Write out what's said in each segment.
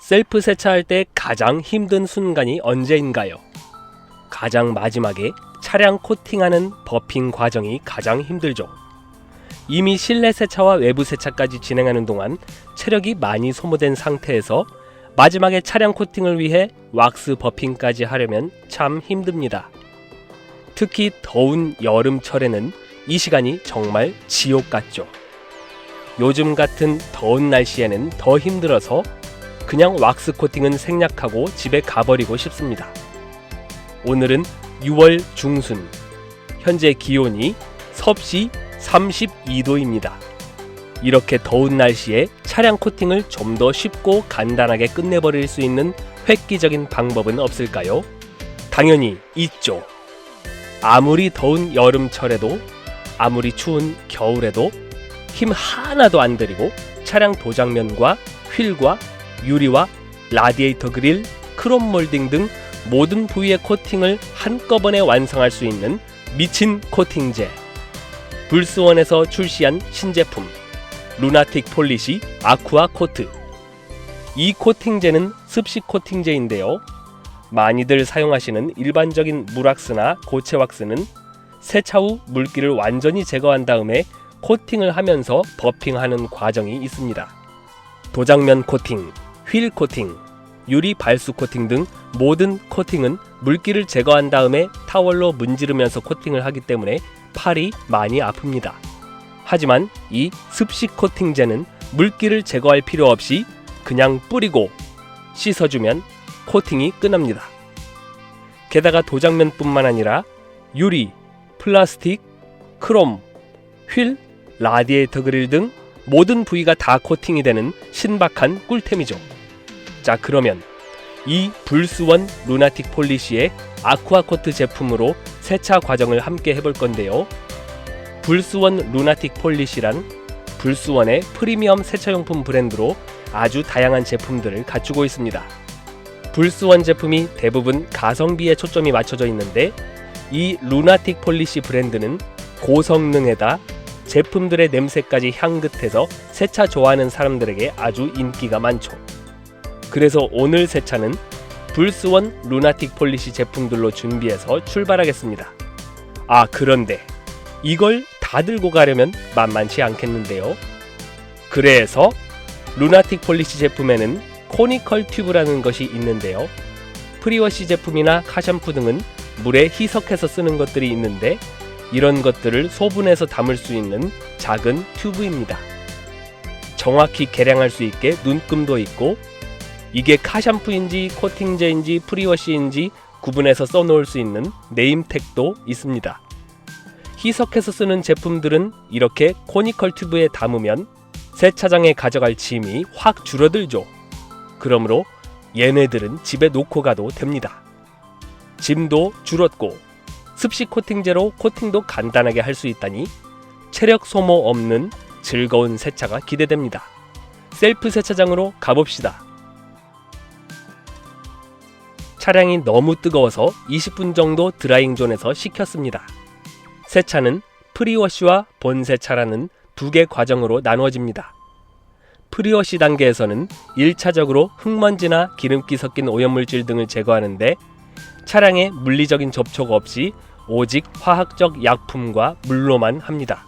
셀프 세차할 때 가장 힘든 순간이 언제인가요? 가장 마지막에 차량 코팅하는 버핑 과정이 가장 힘들죠. 이미 실내 세차와 외부 세차까지 진행하는 동안 체력이 많이 소모된 상태에서 마지막에 차량 코팅을 위해 왁스 버핑까지 하려면 참 힘듭니다. 특히 더운 여름철에는 이 시간이 정말 지옥 같죠. 요즘 같은 더운 날씨에는 더 힘들어서 그냥 왁스 코팅은 생략하고 집에 가버리고 싶습니다. 오늘은 6월 중순, 현재 기온이 섭씨 32도입니다. 이렇게 더운 날씨에 차량 코팅을 좀 더 쉽고 간단하게 끝내버릴 수 있는 획기적인 방법은 없을까요? 당연히 있죠. 아무리 더운 여름철에도, 아무리 추운 겨울에도 힘 하나도 안 들이고 차량 도장면과 휠과 유리와 라디에이터 그릴, 크롬 몰딩 등 모든 부위의 코팅을 한꺼번에 완성할 수 있는 미친 코팅제. 불스원에서 출시한 신제품 루나틱 폴리시 아쿠아 코트. 이 코팅제는 습식 코팅제인데요. 많이들 사용하시는 일반적인 물왁스나 고체 왁스는 세차 후 물기를 완전히 제거한 다음에 코팅을 하면서 버핑하는 과정이 있습니다. 도장면 코팅, 휠 코팅, 유리 발수 코팅 등 모든 코팅은 물기를 제거한 다음에 타월로 문지르면서 코팅을 하기 때문에 팔이 많이 아픕니다. 하지만 이 습식 코팅제는 물기를 제거할 필요 없이 그냥 뿌리고 씻어주면 코팅이 끝납니다. 게다가 도장면뿐만 아니라 유리, 플라스틱, 크롬, 휠, 라디에이터 그릴 등 모든 부위가 다 코팅이 되는 신박한 꿀템이죠. 자, 그러면 이 불스원 루나틱 폴리시의 아쿠아코트 제품으로 세차 과정을 함께 해볼 건데요. 불스원 루나틱 폴리시란 불스원의 프리미엄 세차용품 브랜드로 아주 다양한 제품들을 갖추고 있습니다. 불스원 제품이 대부분 가성비에 초점이 맞춰져 있는데 이 루나틱 폴리시 브랜드는 고성능에다 제품들의 냄새까지 향긋해서 세차 좋아하는 사람들에게 아주 인기가 많죠. 그래서 오늘 세차는 불스원 루나틱 폴리시 제품들로 준비해서 출발하겠습니다. 아, 그런데 이걸 다 들고 가려면 만만치 않겠는데요. 그래서 루나틱 폴리시 제품에는 코니컬 튜브라는 것이 있는데요. 프리워시 제품이나 카샴푸 등은 물에 희석해서 쓰는 것들이 있는데 이런 것들을 소분해서 담을 수 있는 작은 튜브입니다. 정확히 계량할 수 있게 눈금도 있고 이게 카샴푸인지 코팅제인지 프리워시인지 구분해서 써놓을 수 있는 네임택도 있습니다. 희석해서 쓰는 제품들은 이렇게 코니컬 튜브에 담으면 세차장에 가져갈 짐이 확 줄어들죠. 그러므로 얘네들은 집에 놓고 가도 됩니다. 짐도 줄었고 습식 코팅제로 코팅도 간단하게 할 수 있다니 체력 소모 없는 즐거운 세차가 기대됩니다. 셀프 세차장으로 가봅시다. 차량이 너무 뜨거워서 20분 정도 드라잉 존에서 식혔습니다. 세차는 프리워시와 본세차라는 두 개 과정으로 나누어집니다. 프리워시 단계에서는 1차적으로 흙먼지나 기름기 섞인 오염물질 등을 제거하는데 차량에 물리적인 접촉 없이 오직 화학적 약품과 물로만 합니다.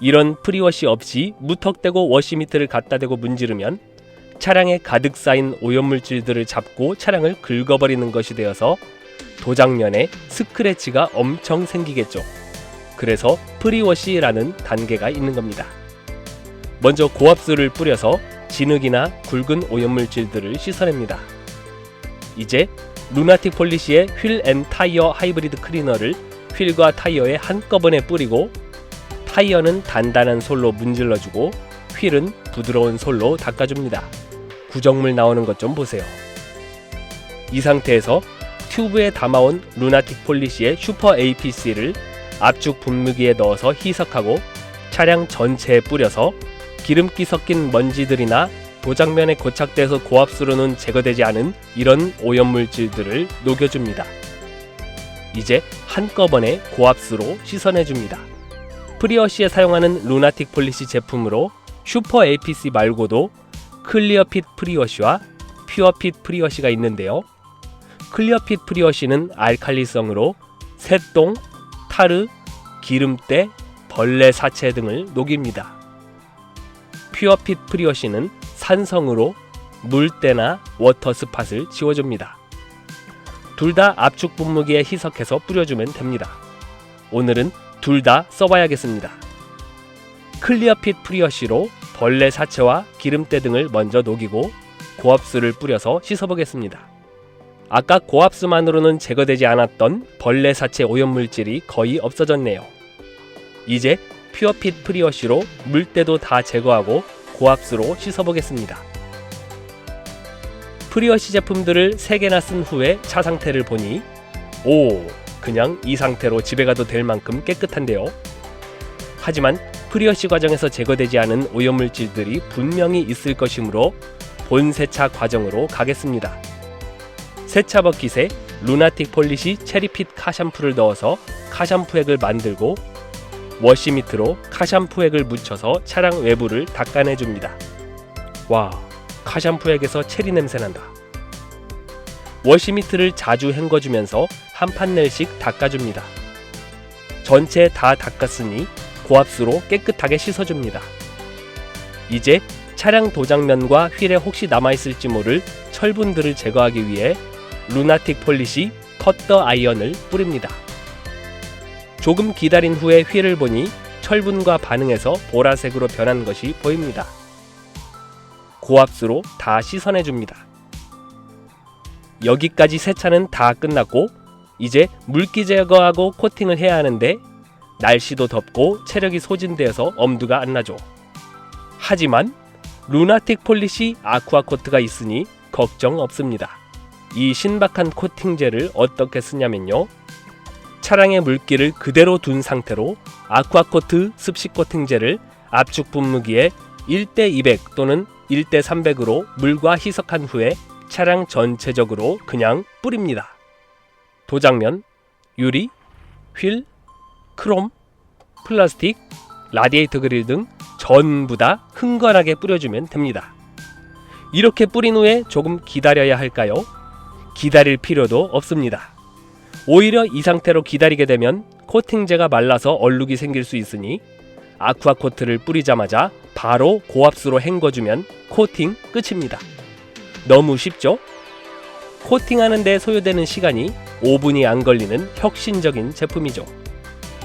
이런 프리워시 없이 무턱대고 워시미트를 갖다 대고 문지르면 차량에 가득 쌓인 오염물질들을 잡고 차량을 긁어버리는 것이 되어서 도장면에 스크래치가 엄청 생기겠죠. 그래서 프리워시라는 단계가 있는 겁니다. 먼저 고압수를 뿌려서 진흙이나 굵은 오염물질들을 씻어냅니다. 이제 루나틱 폴리시의 휠 앤 타이어 하이브리드 클리너를 휠과 타이어에 한꺼번에 뿌리고 타이어는 단단한 솔로 문질러주고 휠은 부드러운 솔로 닦아줍니다. 구정물 나오는 것 좀 보세요. 이 상태에서 튜브에 담아온 루나틱 폴리시의 슈퍼 APC를 압축 분무기에 넣어서 희석하고 차량 전체에 뿌려서 기름기 섞인 먼지들이나 도장면에 고착돼서 고압수로는 제거되지 않은 이런 오염물질들을 녹여줍니다. 이제 한꺼번에 고압수로 씻어내줍니다. 프리워시에 사용하는 루나틱 폴리시 제품으로 슈퍼 APC 말고도 클리어핏 프리워시와 퓨어핏 프리워시가 있는데요. 클리어핏 프리워시는 알칼리성으로 새똥, 타르, 기름때, 벌레 사체 등을 녹입니다. 퓨어핏 프리워시는 산성으로 물때나 워터스팟을 지워줍니다. 둘 다 압축 분무기에 희석해서 뿌려주면 됩니다. 오늘은 둘 다 써봐야겠습니다. 클리어핏 프리워시로 벌레 사체와 기름때 등을 먼저 녹이고 고압수를 뿌려서 씻어보겠습니다. 아까 고압수만으로는 제거되지 않았던 벌레 사체 오염물질이 거의 없어졌네요. 이제 퓨어핏 프리워시로 물때도 다 제거하고 고압수로 씻어보겠습니다. 프리워시 제품들을 3개나 쓴 후에 차 상태를 보니 그냥 이 상태로 집에 가도 될 만큼 깨끗한데요. 하지만 프리워시 과정에서 제거되지 않은 오염물질들이 분명히 있을 것이므로 본세차 과정으로 가겠습니다. 세차 버킷에 루나틱 폴리시 체리핏 카샴푸를 넣어서 카샴푸액을 만들고 워시미트로 카샴푸액을 묻혀서 차량 외부를 닦아내줍니다. 와, 카샴푸액에서 체리 냄새난다. 워시미트를 자주 헹궈주면서 한 판넬씩 닦아줍니다. 전체 다 닦았으니 고압수로 깨끗하게 씻어줍니다. 이제 차량 도장면과 휠에 혹시 남아있을지 모를 철분들을 제거하기 위해 루나틱 폴리시 컷더 아이언을 뿌립니다. 조금 기다린 후에 휠을 보니 철분과 반응해서 보라색으로 변한 것이 보입니다. 고압수로 다 씻어내줍니다. 여기까지 세차는 다 끝났고 이제 물기 제거하고 코팅을 해야 하는데 날씨도 덥고 체력이 소진되어서 엄두가 안 나죠. 하지만 루나틱 폴리시 아쿠아 코트가 있으니 걱정 없습니다. 이 신박한 코팅제를 어떻게 쓰냐면요. 차량의 물기를 그대로 둔 상태로 아쿠아 코트 습식 코팅제를 압축 분무기에 1:200 또는 1:300으로 물과 희석한 후에 차량 전체적으로 그냥 뿌립니다. 도장면, 유리, 휠, 크롬, 플라스틱, 라디에이터 그릴 등 전부 다 흥건하게 뿌려주면 됩니다. 이렇게 뿌린 후에 조금 기다려야 할까요? 기다릴 필요도 없습니다. 오히려 이 상태로 기다리게 되면 코팅제가 말라서 얼룩이 생길 수 있으니 아쿠아 코트를 뿌리자마자 바로 고압수로 헹궈주면 코팅 끝입니다. 너무 쉽죠? 코팅하는 데 소요되는 시간이 5분이 안 걸리는 혁신적인 제품이죠.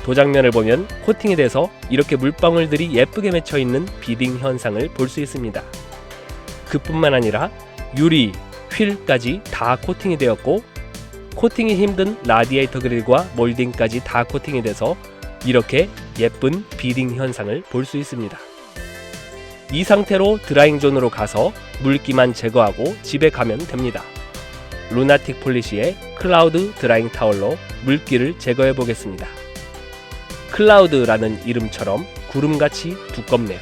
도장면을 보면 코팅이 돼서 이렇게 물방울들이 예쁘게 맺혀있는 비딩 현상을 볼 수 있습니다. 그뿐만 아니라 유리, 휠까지 다 코팅이 되었고 코팅이 힘든 라디에이터 그릴과 몰딩까지 다 코팅이 돼서 이렇게 예쁜 비딩 현상을 볼 수 있습니다. 이 상태로 드라잉존으로 가서 물기만 제거하고 집에 가면 됩니다. 루나틱 폴리시의 클라우드 드라잉 타월로 물기를 제거해 보겠습니다. 클라우드라는 이름처럼 구름같이 두껍네요.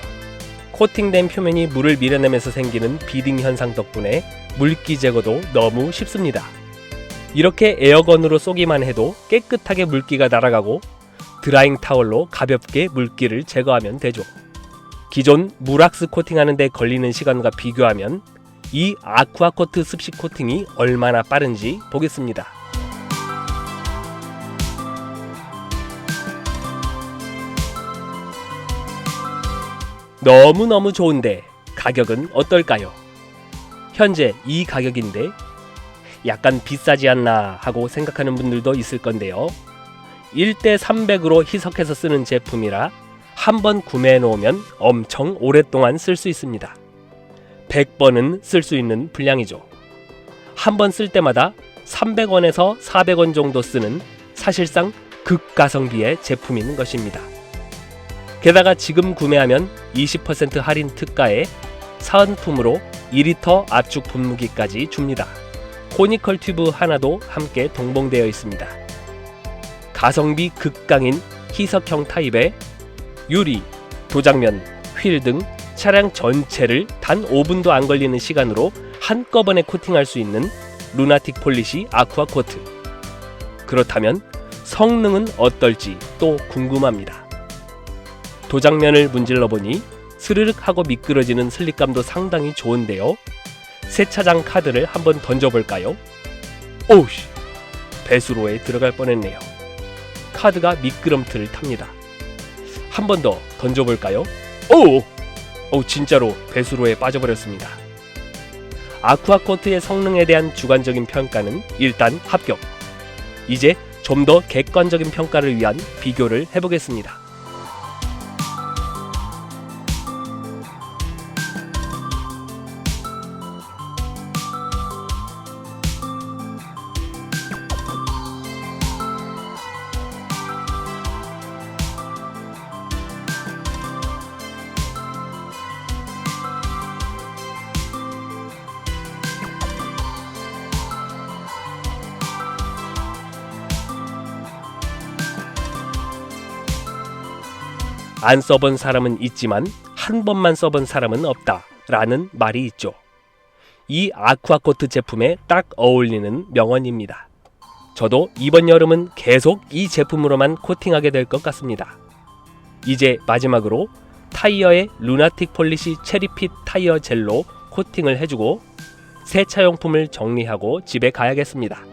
코팅된 표면이 물을 밀어내면서 생기는 비딩 현상 덕분에 물기 제거도 너무 쉽습니다. 이렇게 에어건으로 쏘기만 해도 깨끗하게 물기가 날아가고 드라잉 타월로 가볍게 물기를 제거하면 되죠. 기존 물왁스 코팅하는 데 걸리는 시간과 비교하면 이 아쿠아 코트 습식 코팅이 얼마나 빠른지 보겠습니다. 너무너무 좋은데 가격은 어떨까요? 현재 이 가격인데 약간 비싸지 않나 하고 생각하는 분들도 있을 건데요. 1:300으로 희석해서 쓰는 제품이라 한번 구매해 놓으면 엄청 오랫동안 쓸 수 있습니다. 100번은 쓸 수 있는 분량이죠. 한 번 쓸 때마다 300원에서 400원 정도 쓰는 사실상 극가성비의 제품인 것입니다. 게다가 지금 구매하면 20% 할인 특가에 사은품으로 2리터 압축 분무기까지 줍니다. 코니컬 튜브 하나도 함께 동봉되어 있습니다. 가성비 극강인 희석형 타입의 유리, 도장면, 휠 등 차량 전체를 단 5분도 안 걸리는 시간으로 한꺼번에 코팅할 수 있는 루나틱 폴리시 아쿠아 코트. 그렇다면 성능은 어떨지 또 궁금합니다. 도장면을 문질러 보니 스르륵 하고 미끄러지는 슬립감도 상당히 좋은데요. 세차장 카드를 한번 던져볼까요? 오우씨! 배수로에 들어갈 뻔했네요. 카드가 미끄럼틀을 탑니다. 한 번 더 던져볼까요? 오! 진짜로 배수로에 빠져버렸습니다. 아쿠아코트의 성능에 대한 주관적인 평가는 일단 합격. 이제 좀 더 객관적인 평가를 위한 비교를 해보겠습니다. 안 써본 사람은 있지만 한 번만 써본 사람은 없다 라는 말이 있죠. 이 아쿠아코트 제품에 딱 어울리는 명언입니다. 저도 이번 여름은 계속 이 제품으로만 코팅하게 될 것 같습니다. 이제 마지막으로 타이어에 루나틱 폴리시 체리핏 타이어 젤로 코팅을 해주고 세차용품을 정리하고 집에 가야겠습니다.